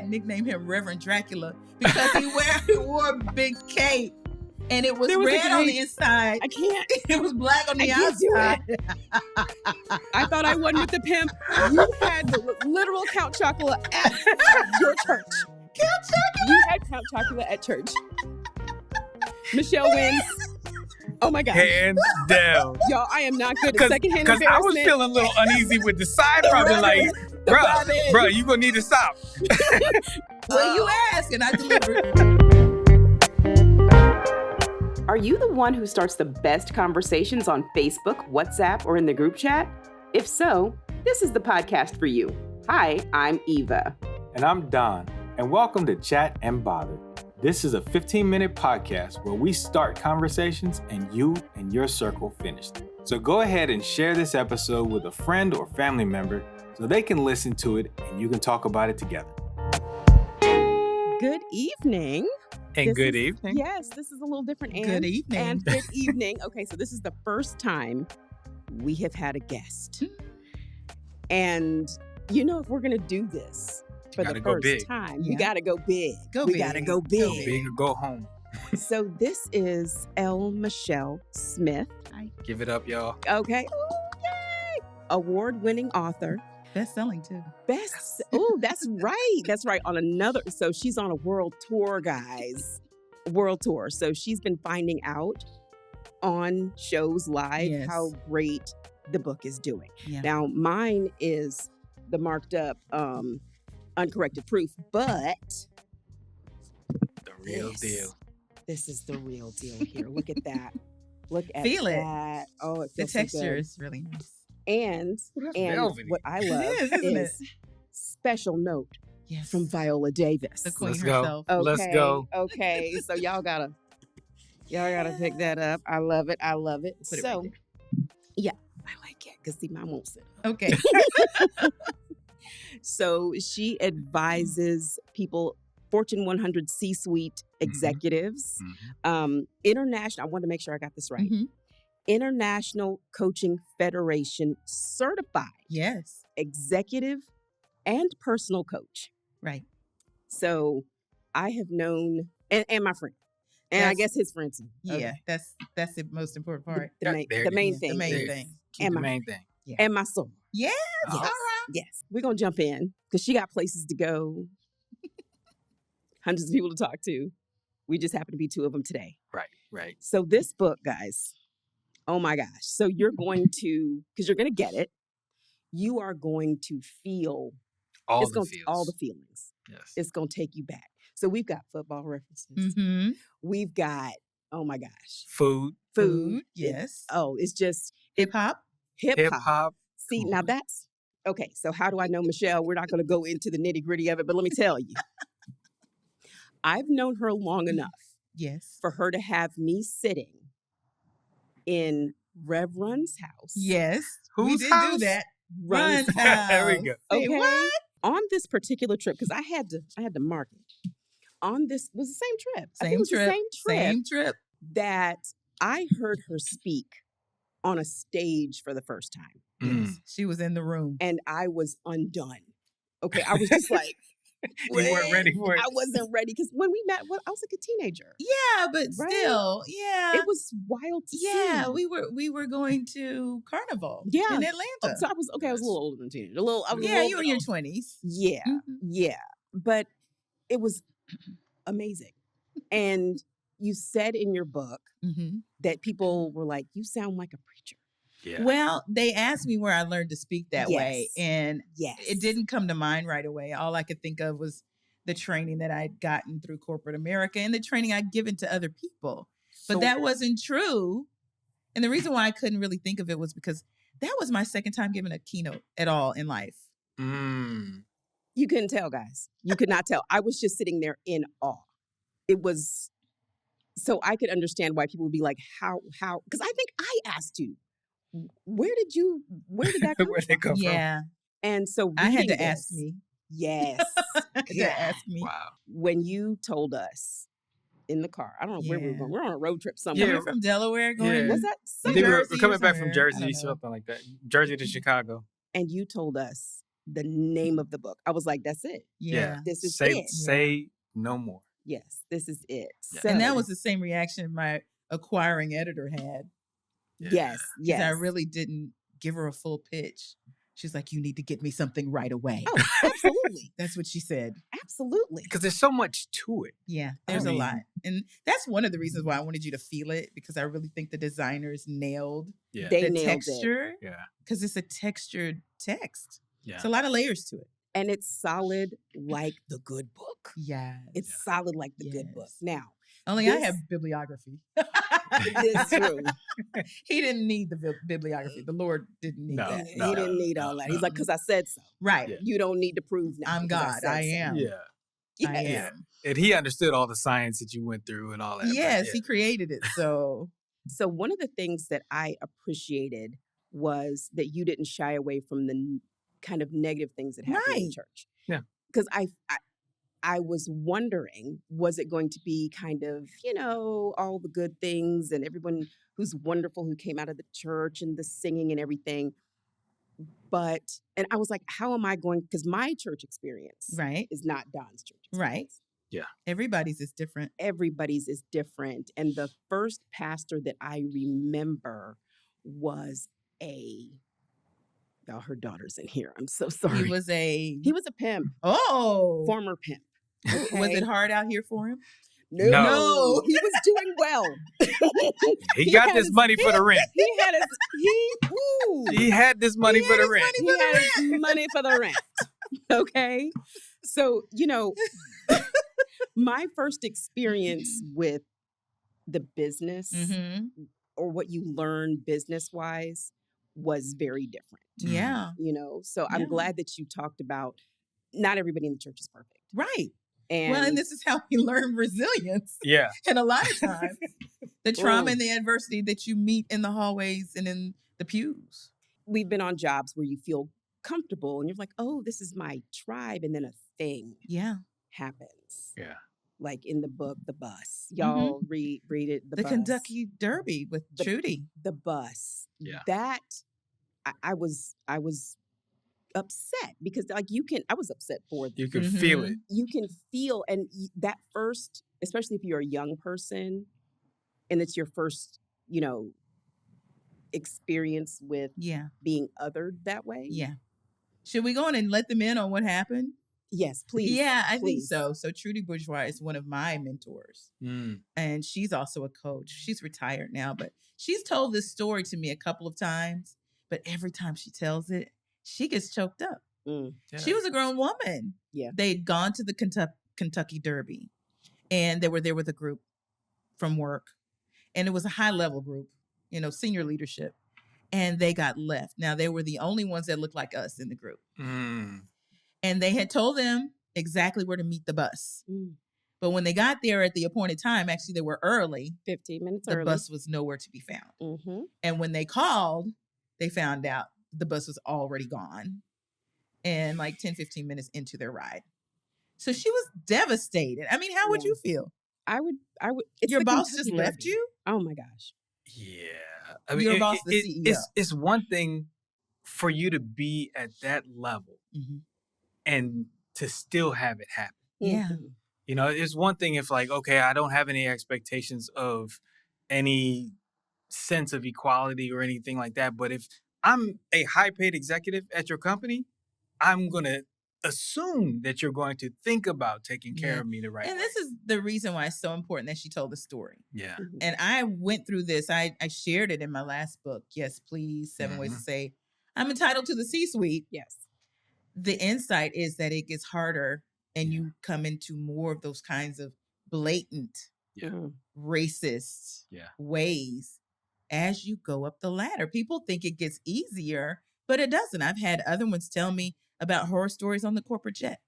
had nicknamed him Reverend Dracula because he wore a big cape. And it was red on the inside. I can't. It was black on the outside. I thought I won with the pimp. You had the literal Count Chocula at your church. Count Chocula? You had Count Chocula at church. Michelle wins. Oh my God. Hands down. Y'all, I am not good at secondhand embarrassment. Because I was feeling a little uneasy with the side, probably like, bro, you gonna need to stop. Well, you asked and I delivered. Are you the one who starts the best conversations on Facebook, WhatsApp, or in the group chat? If so, this is the podcast for you. Hi, I'm Eva. And I'm Don, and welcome to Chat and Bother. This is a 15-minute podcast where we start conversations and you and your circle finish them. So go ahead and share this episode with a friend or family member so they can listen to it and you can talk about it together. Good evening. And good evening. Yes, this is a little different. Good evening. And good evening. Okay, so this is the first time we have had a guest. And you know, if we're going to do this for the first time, we got to go big. We got to go big. Go big or go home. So this is L. Michelle Smith. Hi. Give it up, y'all. Okay. Ooh, yay. Award-winning author. Best-selling too. Oh, that's right. That's right. So she's on a world tour, guys. World tour. So she's been finding out on shows live how great the book is doing. Yeah. Now, mine is the marked up uncorrected proof, but the real deal. This is the real deal here. Look at that. Look at Feel that. It. Oh, it the feels texture so good. is really nice. And what I love is special note from Viola Davis. The queen Let's herself. Go. Okay, Let's go. Okay, so y'all gotta pick that up. I love it. Put it right there. Yeah, I like it because see, mine won't sit. Okay. So she advises people, Fortune 100 C-suite executives, international. I want to make sure I got this right. Mm-hmm. International Coaching Federation certified. Yes. Executive and personal coach. Right. So I have known, and my friend, and I guess his friends. Yeah, that's the most important part. The main thing. The main thing. And the main thing. Yeah. And my soul. Yes. Yes. All right. Yes. We're going to jump in because she got places to go. Hundreds of people to talk to. We just happen to be two of them today. Right. So this book, guys, oh my gosh. So you're going to, because you're going to get it, you are going to feel all the feelings. Yes. It's going to take you back. So we've got football references. Mm-hmm. We've got, oh my gosh. Food. Yes. It's just hip hop. See, now that's, okay. So how do I know Michelle? We're not going to go into the nitty gritty of it, but let me tell you. I've known her long enough. Yes. For her to have me sitting in Rev Run's house. Yes. Whose we did house? do that. Run's house. There we go. Okay. Say what? On this particular trip, because I had to mark it. On this was the same trip. I think it was the same trip that I heard her speak on a stage for the first time. Yes. She was in the room. And I was undone. Okay. I was just like, you weren't ready for it. I wasn't ready because when we met, I was like a teenager. Yeah, but still, it was wild to see. Yeah, we were going to Carnival. in Atlanta. So I was a little older than a teenager. You were in your 20s. Yeah, yeah, but it was amazing. And you said in your book that people were like, "You sound like a preacher." Yeah. Well, they asked me where I learned to speak that way, and it didn't come to mind right away. All I could think of was the training that I'd gotten through corporate America and the training I'd given to other people. But that wasn't true. And the reason why I couldn't really think of it was because that was my second time giving a keynote at all in life. You couldn't tell, guys. You could not tell. I was just sitting there in awe. It was, so I could understand why people would be like, how, because I think I asked you, where did that come from? Yeah. And so I had to ask me. Yes. To ask me. Wow. When you told us in the car, I don't know where we were going. We're on a road trip somewhere. Yeah, we're from Delaware going. Was that we were coming back from Jersey, something like that. Jersey to Chicago. And you told us the name of the book. I was like, that's it. Yeah. This is it. it. Say no more. Yes, this is it. Yeah. So, and that was the same reaction my acquiring editor had. Yes. Because I really didn't give her a full pitch. She's like, you need to get me something right away. Oh, absolutely. That's what she said. Absolutely. Because there's so much to it. Yeah, there's a lot. And that's one of the reasons why I wanted you to feel it, because I really think the designers nailed the texture. It. Yeah. Because it's a textured text. Yeah. It's a lot of layers to it. And it's solid like the good book. Yeah. It's solid like the good book. Now, only I have bibliography. It's true. He didn't need the bibliography. The Lord didn't need that. He didn't need all that. He's like, because I said so. Right. Yeah. You don't need to prove now. I'm God. I am. Yeah. I am. And he understood all the science that you went through and all that. Yes, he created it. So one of the things that I appreciated was that you didn't shy away from the kind of negative things that happen in church. Yeah. Because I was wondering, was it going to be kind of, all the good things and everyone who's wonderful who came out of the church and the singing and everything. And I was like, how am I going? Because my church experience is not Don's church experience. Right. Yeah. Everybody's is different. Everybody's is different. And the first pastor that I remember was her daughter's in here. I'm so sorry. He was a pimp. Oh. Former pimp. Okay. Was it hard out here for him? No. He was doing well. He got this money for the rent. He had this money for the rent. He had his money for the rent. Okay. So, my first experience with the business or what you learn business-wise was very different. Yeah. So I'm glad that you talked about not everybody in the church is perfect. Right. And this is how we learn resilience. Yeah. And a lot of times, the trauma and the adversity that you meet in the hallways and in the pews. We've been on jobs where you feel comfortable and you're like, oh, this is my tribe. And then a thing happens. Yeah. Like in the book, The Bus. Y'all read it. The Bus. Kentucky Derby with Trudy. The Bus. Yeah. That, I was upset because I was upset for them. You can feel it. You can feel, and that first, especially if you're a young person and it's your first, experience with being othered that way. Yeah. Should we go on and let them in on what happened? Yes, please. Yeah, I think so. So Trudy Bourgeois is one of my mentors. And she's also a coach. She's retired now, but she's told this story to me a couple of times. But every time she tells it, she gets choked up. Yeah. She was a grown woman. Yeah. They'd gone to the Kentucky Derby and they were there with a group from work. And it was a high-level group, senior leadership. And they got left. Now, they were the only ones that looked like us in the group. And they had told them exactly where to meet the bus. But when they got there at the appointed time, actually, they were early. 15 minutes early. The bus was nowhere to be found. And when they called, they found out the bus was already gone and like 10, 15 minutes into their ride. So she was devastated. I mean, how would you feel? I would. Your boss just left you? Oh my gosh. Yeah. I mean, your boss, the CEO. It's one thing for you to be at that level and to still have it happen. Yeah. It's one thing if okay, I don't have any expectations of any sense of equality or anything like that. But if I'm a high paid executive at your company, I'm going to assume that you're going to think about taking care of me the right way. And this is the reason why it's so important that she told the story. Yeah. And I went through this. I shared it in my last book. Yes, please. 7 ways to say I'm entitled to the C-suite. Yes. The insight is that it gets harder and you come into more of those kinds of blatant, racist ways as you go up the ladder. People think it gets easier, but it doesn't. I've had other ones tell me about horror stories on the corporate jet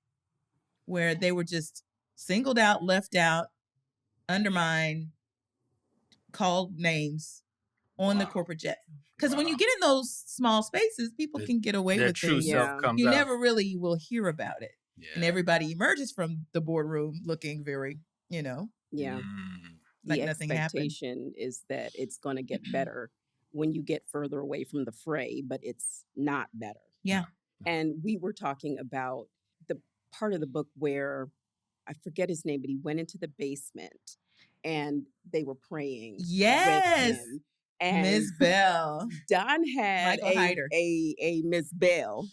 where they were just singled out, left out, undermined, called names on the corporate jet. Because when you get in those small spaces, people can get away with true things. self comes you out. Never really will hear about it. Yeah. And everybody emerges from the boardroom looking very, Yeah. like the nothing expectation is that it's going to get better when you get further away from the fray, but it's not better. Yeah. And we were talking about the part of the book where I forget his name, but he went into the basement and they were praying with him. And Miss Bell. Don had a Miss Bell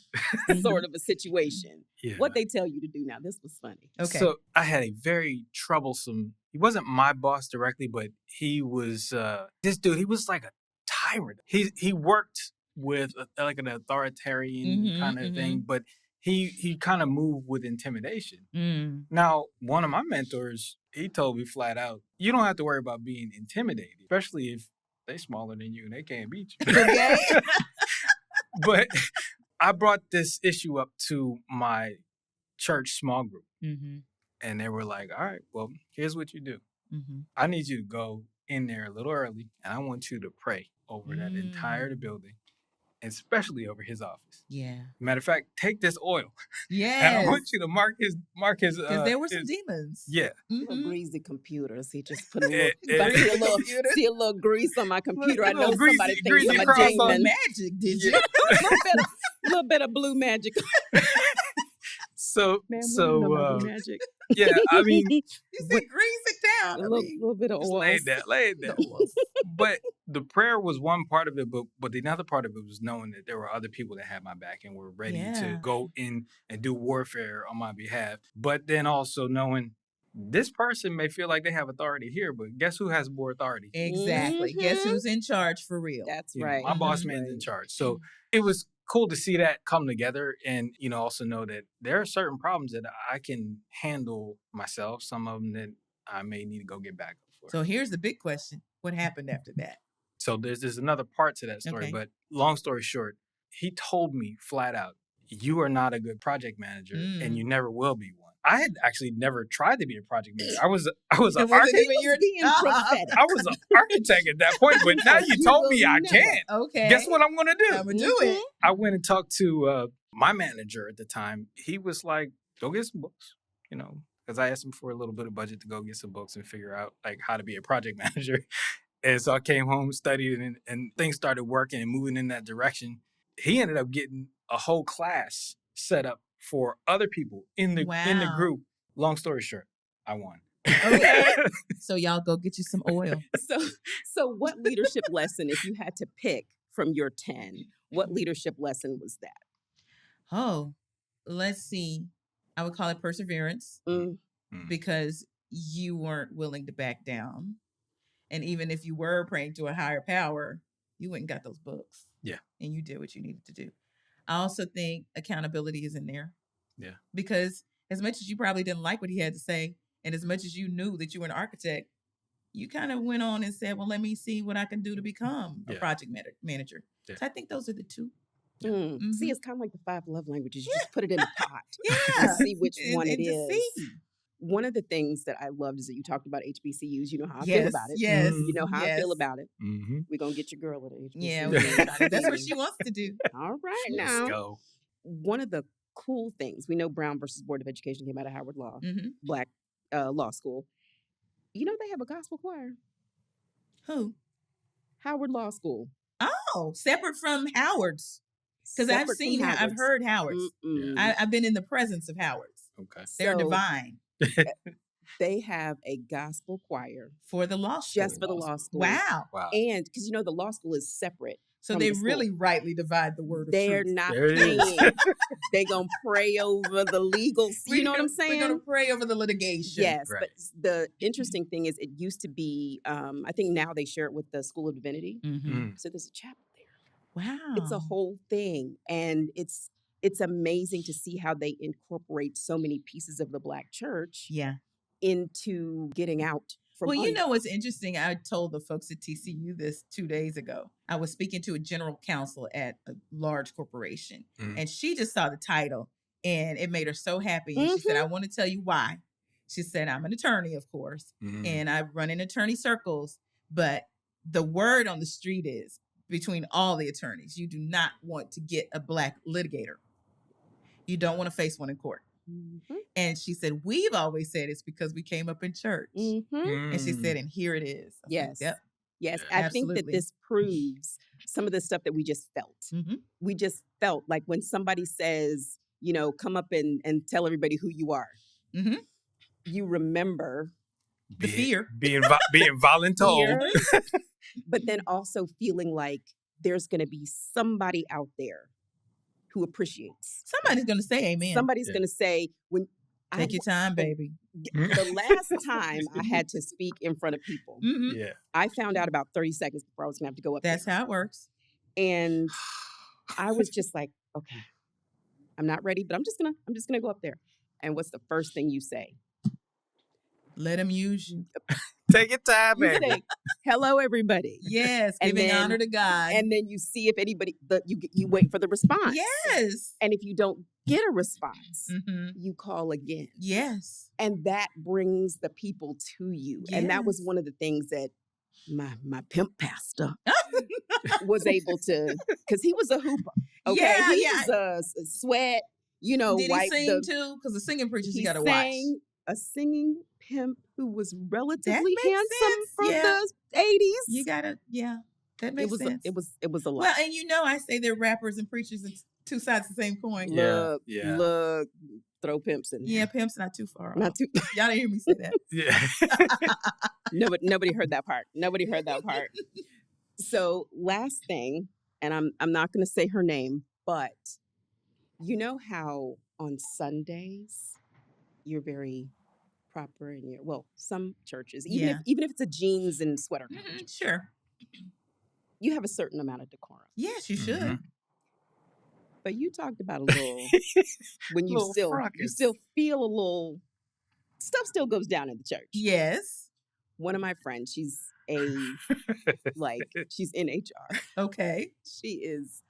sort of a situation. Yeah. What they tell you to do now. This was funny. Okay. So I had a very troublesome, he wasn't my boss directly, but he was, this dude, he was like a tyrant. He worked with like an authoritarian kind of thing, but he kind of moved with intimidation. Now, one of my mentors, he told me flat out, you don't have to worry about being intimidated, especially if they smaller than you and they can't beat you. Okay. But I brought this issue up to my church small group. And they were like, all right, well, here's what you do. I need you to go in there a little early, and I want you to pray over that entire building, especially over his office. Yeah. Matter of fact, take this oil. Yes. And I want you to mark his because there were some demons. Yeah. Little greasy computers. He just put a little, see a little grease on my computer. I know somebody thinks I'm a demon. Magic, did you? A little bit of blue magic. So magic. Yeah, I mean, you said grease it down. A little bit of oil. Lay it down. But the prayer was one part of it, but the other part of it was knowing that there were other people that had my back and were ready to go in and do warfare on my behalf. But then also knowing this person may feel like they have authority here, but guess who has more authority? Exactly. Guess who's in charge for real? That's right. My boss man's in charge. So it was cool to see that come together and, also know that there are certain problems that I can handle myself. Some of them that I may need to go get back for. So here's the big question. What happened after that? So there's another part to that story, but long story short, he told me flat out, you are not a good project manager and you never will be one. I had actually never tried to be a project manager. I was an architect. I was an architect at that point, but now you told me I can't. Okay. Guess what I'm going to do? I'm going to do it. I went and talked to my manager at the time. He was like, go get some books, because I asked him for a little bit of budget to go get some books and figure out like how to be a project manager. And so I came home, studied, and things started working and moving in that direction. He ended up getting a whole class set up for other people in the group. Long story short, I won. Okay. So y'all go get you some oil. So what leadership lesson, if you had to pick from your 10, what leadership lesson was that? Oh, let's see. I would call it perseverance because you weren't willing to back down. And even if you were praying to a higher power, you went and got those books. Yeah. And you did what you needed to do. I also think accountability is in there. Yeah. Because as much as you probably didn't like what he had to say, and as much as you knew that you were an architect, you kind of went on and said, well, let me see what I can do to become a project manager. Yeah. So I think those are the two. See, it's kind of like the 5 love languages. You just put it in a pot and see which one it is. One of the things that I loved is that you talked about HBCUs. You know how I feel about it. Yes. You know how I feel about it. We're going to get your girl at HBCU. Yeah, that's what she wants to do. All right, now. Let's go. One of the cool things, we know Brown versus Board of Education came out of Howard Law, Black law school. You know they have a gospel choir. Who? Howard Law School. Oh, separate from Howard's. Because I've heard Howard's. I've been in the presence of Howard's. Okay. They're divine. They have a gospel choir for the law school. Just for the law school. Wow. And because the law school is separate. So they really rightly divide the word of They're truth. Not paying. They're going to pray over the legal. You know what I'm saying? We're going to pray over the litigation. Yes. Right. But the interesting thing is it used to be, I think now they share it with the School of Divinity. So there's a chapel there. Wow. It's a whole thing. And it's amazing to see how they incorporate so many pieces of the Black church into getting out. Well, you know what's interesting? I told the folks at TCU this 2 days ago. I was speaking to a general counsel at a large corporation, and she just saw the title, and it made her so happy. And she said, I want to tell you why. She said, I'm an attorney, of course, and I run in attorney circles, but the word on the street is, between all the attorneys, you do not want to get a Black litigator. You don't want to face one in court. And she said, we've always said it's because we came up in church. And she said, and here it is. Yes. Yep. Yes, I think that this proves some of the stuff that we just felt. Mm-hmm. We just felt like when somebody says, come up and tell everybody who you are. Mm-hmm. You remember the fear. Being voluntold. But then also feeling like there's going to be somebody out there who appreciates. Somebody's going to say amen. Somebody's going to say, take your time, baby. The last time I had to speak in front of people, I found out about 30 seconds before I was going to have to go up That's there. how it works. And I was just like, okay, I'm not ready, but I'm just gonna go up there. And what's the first thing you say? Let him use you. Take your time, You baby. say, hello, everybody. Yes, giving honor to God. And then you see if anybody, you wait for the response. Yes. And if you don't get a response, you call again. Yes. And that brings the people to you. Yes. And that was one of the things that my pimp pastor was able to, because he was a hooper. Okay, he was a sweat, Did he sing too? Because the singing preachers you got to watch. A singing pimp who was relatively handsome from the 80s. You gotta, that makes sense. It was a lot. Well, and I say they're rappers and preachers. It's two sides of the same coin. Look, throw pimps in. Yeah, pimps not too far. Not too. Y'all didn't hear me say that. Yeah. Nobody heard that part. Nobody heard that part. So last thing, and I'm not going to say her name, but you know how on Sundays you're very proper in some churches, even if it's a jeans and sweater, sure, you have a certain amount of decorum. Yes, you should. But you talked about a little when you still feel a little stuff still goes down in the church. Yes. One of my friends, she's she's in HR. Okay. She is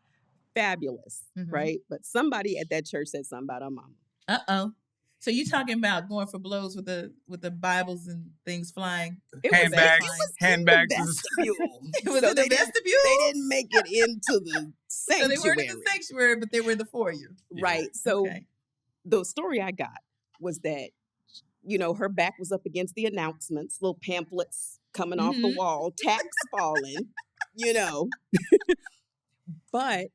fabulous, right? But somebody at that church said something about her mama. Uh-oh. So you talking about going for blows with the Bibles and things flying? Handbags. It was in the vestibule? They didn't make it into the sanctuary. So they weren't in the sanctuary, but they were in the foyer. Right. So the story I got was that, her back was up against the announcements, little pamphlets coming off the wall, tax falling, But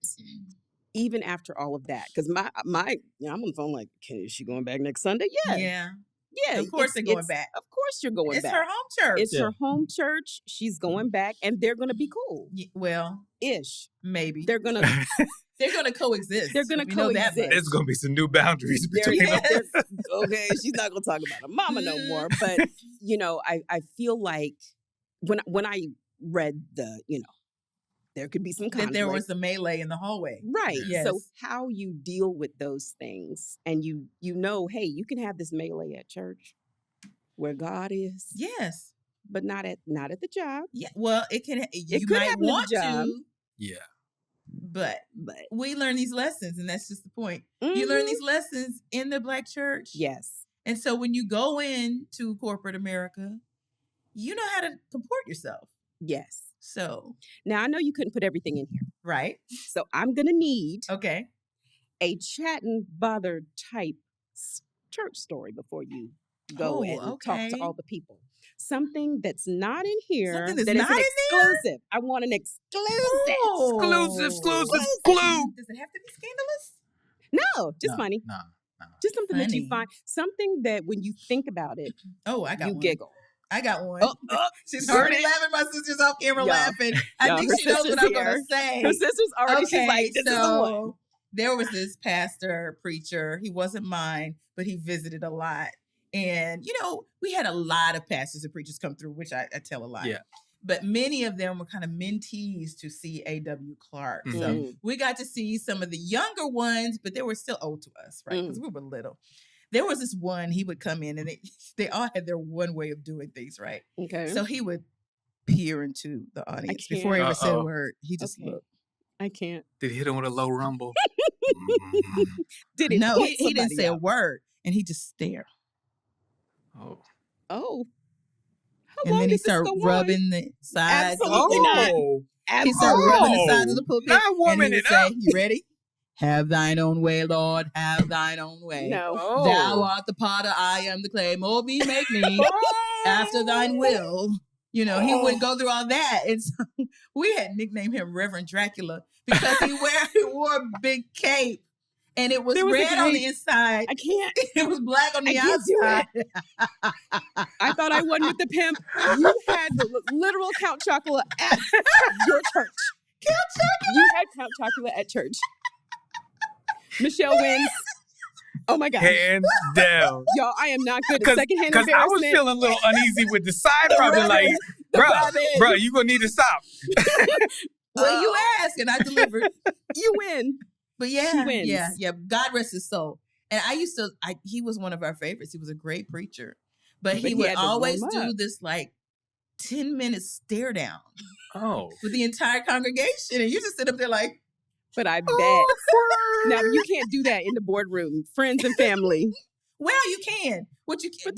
even after all of that, because my I'm on the phone like, is she going back next Sunday? Yeah. Of course they're going back. Of course you're going back. It's her home church. It's her home church. She's going back, and they're going to be cool. Well, ish. Maybe they're gonna coexist. They're gonna coexist. There's gonna be some new boundaries between them. Okay, she's not gonna talk about her mama no more. But I feel like when I read there could be some conflict. That there was a melee in the hallway. Right. Yes. So how you deal with those things, and hey, you can have this melee at church where God is. Yes. But not at the job. Yeah. Well, you might want to. Yeah. But we learn these lessons, and that's just the point. You learn these lessons in the Black church. Yes. And so when you go into corporate America, you know how to comport yourself. Yes. So now I know you couldn't put everything in here. Right. So I'm going to need a chat and bother type church story before you go and talk to all the people. Something that's not in here. Something that's that not is an in exclusive. I want an exclusive. Exclusive glue. Does it have to be scandalous? No, just funny. No. Just something that you find. Something that when you think about it, I got one. Giggle. I got one. She's Sorry. already laughing. My sister's off camera laughing. I think she knows what I'm going to say. Her sister's already, she's like, this is the one. There was this pastor, preacher. He wasn't mine, but he visited a lot. And, we had a lot of pastors and preachers come through, which I tell a lot. Yeah. But many of them were kind of mentees to C.A.W. Clark. Mm-hmm. So we got to see some of the younger ones, but they were still old to us, right? Because we were little. There was this one, he would come in and they all had their one way of doing things, right? Okay. So he would peer into the audience before he ever said a word. He just looked. I can't. Did he hit him with a low rumble? Did he? No, he didn't say a word. And he just stared. Oh. And then he started rubbing the sides. Absolutely not. He started rubbing the sides of the pulpit. Not warming it up. You ready? Have thine own way, Lord, have thine own way. No. Thou art the potter, I am the clay. Mold me, make me after thine will. He wouldn't go through all that. And so we had nicknamed him Reverend Dracula because he wore a big cape. And it was red on the inside. I can't. It was black on the outside. I thought I wasn't with the pimp. You had the literal Count Chocula at your church. Count Chocula? You had Count Chocula at church. Michelle wins. Oh my God. Hands down. Y'all, I am not good at secondhand embarrassment. Because I was feeling a little uneasy with the side, probably like, bro, you gonna need to stop. Well, you asked and I delivered. You win. But yeah, yeah. God rest his soul. And he was one of our favorites. He was a great preacher. But he would always do this 10-minute stare down. Oh. With the entire congregation. And you just sit up there like. But I bet. Now, you can't do that in the boardroom. Friends and family. Well, you can. What you can,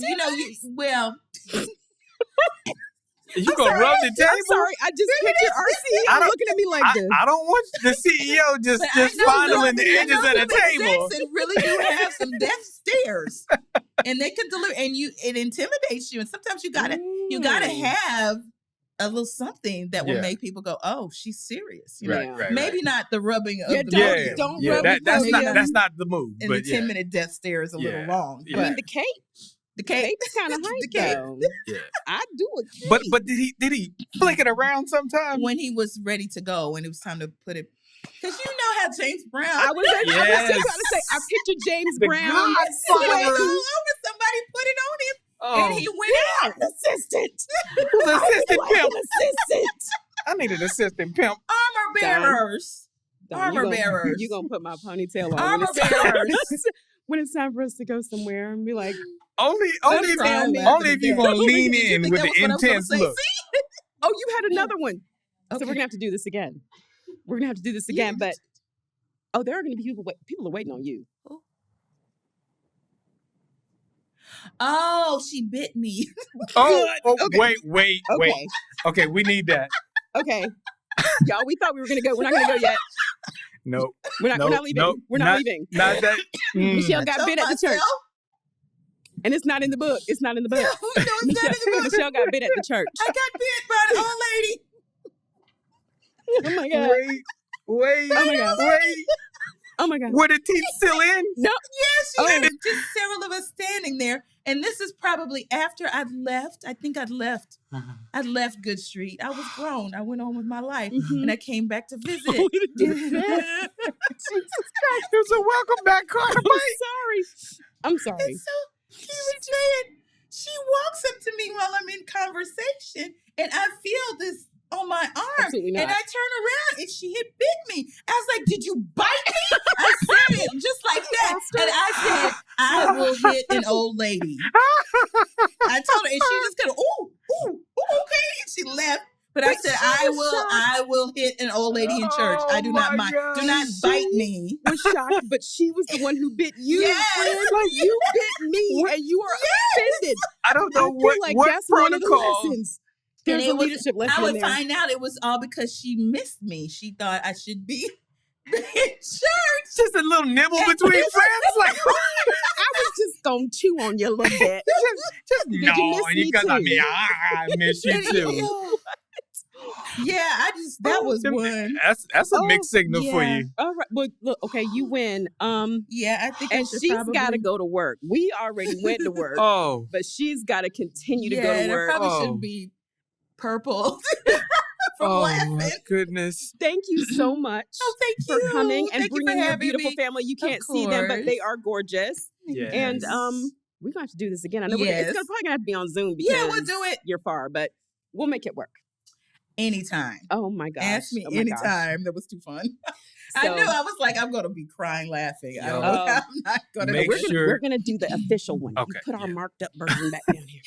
You gonna rub the table? I'm sorry, I just pictured our CEO looking at me like this. I don't want the CEO just fondling the edges of the table. Jackson really do have some death stares, and they can deliver, and it intimidates you. And sometimes you gotta have a little something that will make people go, "Oh, she's serious." Right. Maybe not the rubbing of the don't rub that's not the move. And the 10-minute death stare is a little long. I mean, the cape. The cape is kind of hype, though. Yeah. I do a cape. But did he flick it around sometime? When he was ready to go, when it was time to put it. Because you know how James Brown. I was just about to say, I pictured James Brown. Somebody put it on him. And he went out. An assistant. Who's assistant pimp? Assistant. I need an assistant pimp. Armor bearers. You're going to put my ponytail on. Armor bearers. When it's time for us to go somewhere and be like, only if you're going to lean in with the intense look. Oh, you had another one. Okay. So we're going to have to do this again. But, there are going to be people are waiting on you. Oh, she bit me. Okay. Wait. Okay, we need that. Okay. Y'all, we thought we were going to go. We're not going to go yet. Nope. We're not leaving. Nope, we're not leaving. Not that. Michelle got bit at the church. And it's not in the book. It's not in the book. No, it's not in the book. Michelle got bit at the church. I got bit by an old lady. Oh my God. Wait. Oh my God. Wait. Oh my God. Were the teeth still in? No. Yes, she did. Just several of us standing there. And this is probably after I'd left. I think I'd left. I'd left Good Street. I was grown. I went on with my life. And I came back to visit. Jesus Christ. It was a welcome back card. I'm sorry. And so he was saying, she walks up to me while I'm in conversation. And I feel this on my arm. Absolutely not. And I turn around and she had bit me. I was like, did you bite me? I said it just like that. And I said, I will hit an old lady. I told her, and she just kind of, okay. And she left. But I said, I will hit an old lady in church. I do not mind. Do not bite me. I was shocked, but she was the one who bit you. Yes. Like, you bit me and you are offended. I don't know what that's protocol. One of the lessons. There's a leadership lesson I would in there. find out it was all because she missed me. She thought I should be in church. Just a little nibble between friends. Like, I was just going to chew on you a little bit. just no. Because I miss you too. Yeah, that was one. That's a mixed signal for you. All right, but look, okay, you win. Yeah, I think. And she's got to go to work. We already went to work. But she's got to continue to go to work. It probably shouldn't be purple. Laughing. My goodness. Thank you so much for coming and bringing your beautiful family. You can't see them, but they are gorgeous. Yes. And we're going to have to do this again. I know it's probably going to have to be on Zoom because we'll do it. You're far, but we'll make it work. Anytime. Oh my gosh. Ask me anytime. That was too fun. I knew. I was like, I'm going to be crying laughing. I'm not going to. We're going to do the official one. Okay. We put our marked up version back down here.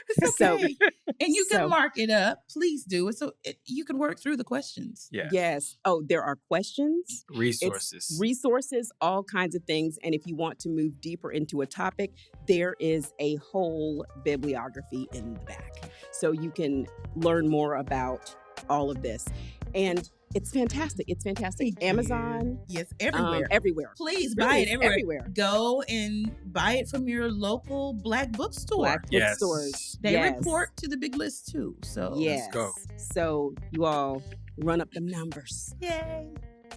It's okay. And you can mark it up. Please do it so you can work through the questions. Yeah. Yes. Oh, there are questions. Resources, all kinds of things. And if you want to move deeper into a topic, there is a whole bibliography in the back. So you can learn more about all of this. And It's fantastic. It's fantastic. Amazon. Yes, everywhere. Everywhere. Please really, buy it everywhere. Go and buy it from your local Black bookstore. Black bookstores. They report to the big list too. So yes. Let's go. So you all run up the numbers. Yay.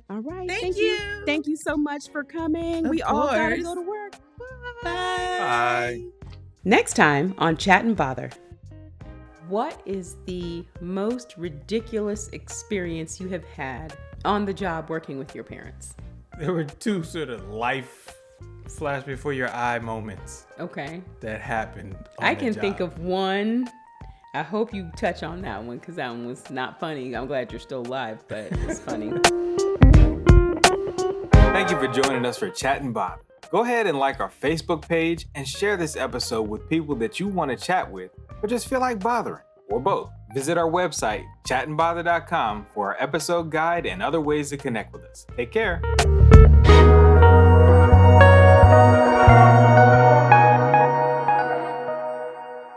All right. Thank you. Thank you so much for coming. Of we course. all gotta go to work. Bye. Bye. Next time on Chat and Bother. What is the most ridiculous experience you have had on the job working with your parents? There were two sort of life flash before your eye moments. Okay. That happened. I can think of one. I hope you touch on that one because that one was not funny. I'm glad you're still alive, but it's funny. Thank you for joining us for Chat and Bother. Go ahead and like our Facebook page and share this episode with people that you want to chat with or just feel like bothering, or both. Visit our website, chatandbother.com, for our episode guide and other ways to connect with us. Take care.